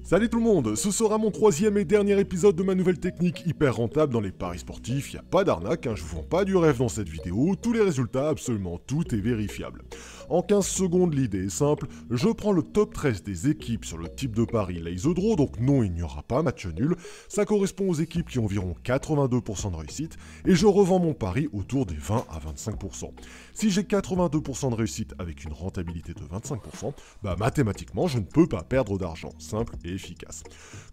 Salut tout le monde, ce sera mon troisième et dernier épisode de ma nouvelle technique hyper rentable dans les paris sportifs. Y a pas d'arnaque, je vous vends pas du rêve dans cette vidéo, tous les résultats, absolument tout est vérifiable. En 15 secondes, l'idée est simple, je prends le top 13 des équipes sur le type de pari Laser Draw, donc non il n'y aura pas match nul, ça correspond aux équipes qui ont environ 82% de réussite, et je revends mon pari autour des 20 à 25%. Si j'ai 82% de réussite avec une rentabilité de 25%, bah mathématiquement je ne peux pas perdre d'argent, simple et efficace.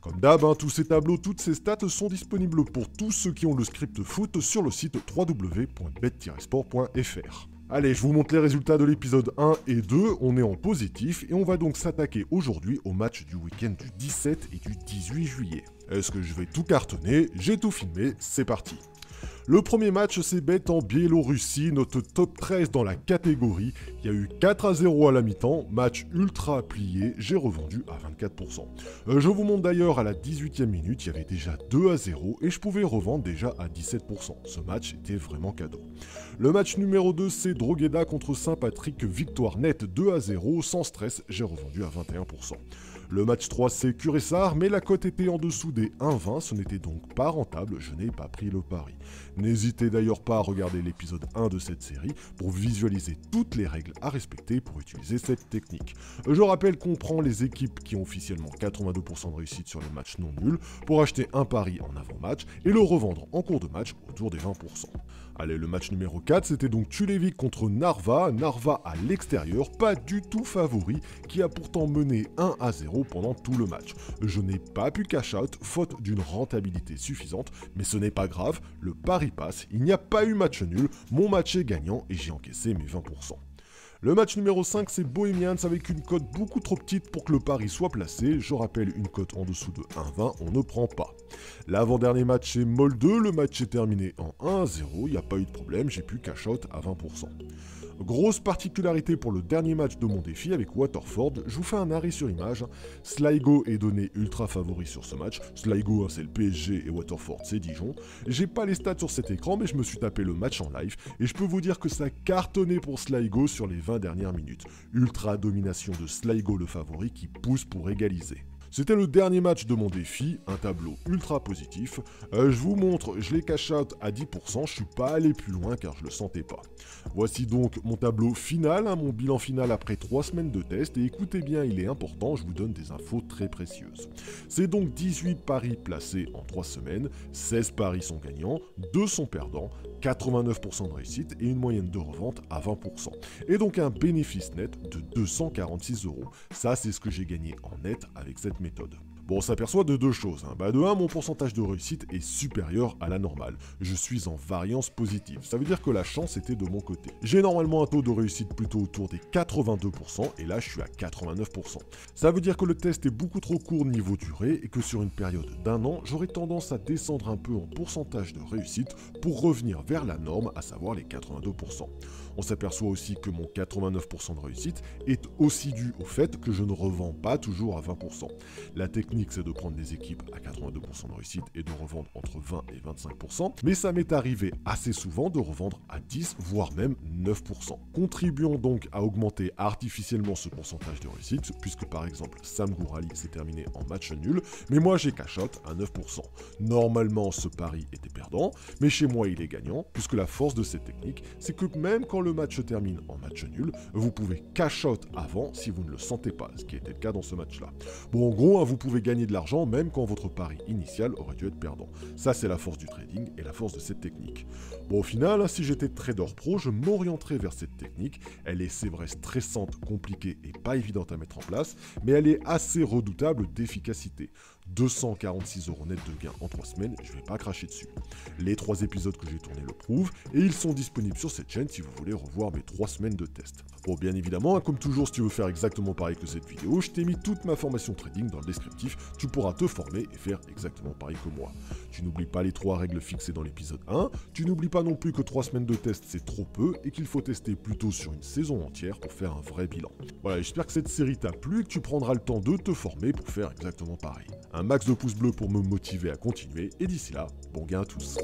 Comme d'hab, tous ces tableaux, toutes ces stats sont disponibles pour tous ceux qui ont le script foot sur le site www.bet-sport.fr. Allez, je vous montre les résultats de l'épisode 1 et 2, on est en positif et on va donc s'attaquer aujourd'hui au match du week-end du 17 et du 18 juillet. Est-ce que je vais tout cartonner? J'ai tout filmé, c'est parti. Le premier match, c'est Bet en Biélorussie, notre top 13 dans la catégorie. Il y a eu 4-0 à la mi-temps, match ultra plié, j'ai revendu à 24%. Je vous montre d'ailleurs à la 18e minute, il y avait déjà 2-0 et je pouvais revendre déjà à 17%. Ce match était vraiment cadeau. Le match numéro 2, c'est Drogheda contre Saint-Patrick, victoire nette 2-0, sans stress, j'ai revendu à 21%. Le match 3, c'est Kuressar, mais la cote était en dessous des 1,20, ce n'était donc pas rentable, je n'ai pas pris le pari. N'hésitez d'ailleurs pas à regarder l'épisode 1 de cette série pour visualiser toutes les règles à respecter pour utiliser cette technique. Je rappelle qu'on prend les équipes qui ont officiellement 82% de réussite sur les matchs non nuls pour acheter un pari en avant-match et le revendre en cours de match autour des 20%. Allez, le match numéro 4, c'était donc Tulevik contre Narva. Narva à l'extérieur, pas du tout favori, qui a pourtant mené 1-0 pendant tout le match. Je n'ai pas pu cash out, faute d'une rentabilité suffisante, mais ce n'est pas grave, le pari passe, il n'y a pas eu match nul, mon match est gagnant et j'ai encaissé mes 20%. Le match numéro 5, c'est Bohemians avec une cote beaucoup trop petite pour que le pari soit placé. Je rappelle, une cote en dessous de 1,20, on ne prend pas. L'avant-dernier match, c'est Molde. Le match est terminé en 1-0. Il n'y a pas eu de problème, j'ai pu cash out à 20%. Grosse particularité pour le dernier match de mon défi avec Waterford, je vous fais un arrêt sur image. Sligo est donné ultra favori sur ce match. Sligo, c'est le PSG et Waterford, c'est Dijon. J'ai pas les stats sur cet écran, mais je me suis tapé le match en live et je peux vous dire que ça cartonnait pour Sligo sur les 20 dernières minutes. Ultra domination de Sligo le favori qui pousse pour égaliser. C'était le dernier match de mon défi, un tableau ultra positif. Je vous montre, je l'ai cash out à 10%, je suis pas allé plus loin car je le sentais pas. Voici donc mon tableau final, mon bilan final après 3 semaines de test, et écoutez bien, il est important, je vous donne des infos très précieuses. C'est donc 18 paris placés en 3 semaines, 16 paris sont gagnants, 2 sont perdants, 89% de réussite et une moyenne de revente à 20%. Et donc un bénéfice net de 246 €. Ça, c'est ce que j'ai gagné en net avec cette méthode. Bon, on s'aperçoit de deux choses. De 1, mon pourcentage de réussite est supérieur à la normale. Je suis en variance positive. Ça veut dire que la chance était de mon côté. J'ai normalement un taux de réussite plutôt autour des 82%, et là je suis à 89%. Ça veut dire que le test est beaucoup trop court niveau durée, et que sur une période d'1 an, j'aurais tendance à descendre un peu en pourcentage de réussite pour revenir vers la norme, à savoir les 82%. On s'aperçoit aussi que mon 89% de réussite est aussi dû au fait que je ne revends pas toujours à 20%. La technique, c'est de prendre des équipes à 82% de réussite et de revendre entre 20 et 25%, mais ça m'est arrivé assez souvent de revendre à 10, voire même 9%. Contribuons donc à augmenter artificiellement ce pourcentage de réussite, puisque par exemple, Sam Gourali s'est terminé en match nul, mais moi j'ai cash out à 9%. Normalement, ce pari était perdant, mais chez moi il est gagnant, puisque la force de cette technique, c'est que même quand le match se termine en match nul, vous pouvez cash out avant si vous ne le sentez pas, ce qui était le cas dans ce match-là. Bon, en gros, vous pouvez gagner de l'argent même quand votre pari initial aurait dû être perdant. Ça, c'est la force du trading et la force de cette technique. Bon, au final, si j'étais trader pro, je m'orienterais vers cette technique. Elle est, c'est vrai, stressante, compliquée et pas évidente à mettre en place, mais elle est assez redoutable d'efficacité. 246 € net de gain en 3 semaines, je vais pas cracher dessus. Les 3 épisodes que j'ai tournés le prouvent, et ils sont disponibles sur cette chaîne si vous voulez revoir mes 3 semaines de test. Bon, bien évidemment, comme toujours, si tu veux faire exactement pareil que cette vidéo, je t'ai mis toute ma formation trading dans le descriptif, tu pourras te former et faire exactement pareil que moi. Tu n'oublies pas les 3 règles fixées dans l'épisode 1, tu n'oublies pas non plus que 3 semaines de test c'est trop peu, et qu'il faut tester plutôt sur une saison entière pour faire un vrai bilan. Voilà, j'espère que cette série t'a plu et que tu prendras le temps de te former pour faire exactement pareil. Un max de pouces bleus pour me motiver à continuer, et d'ici là, bon gain à tous.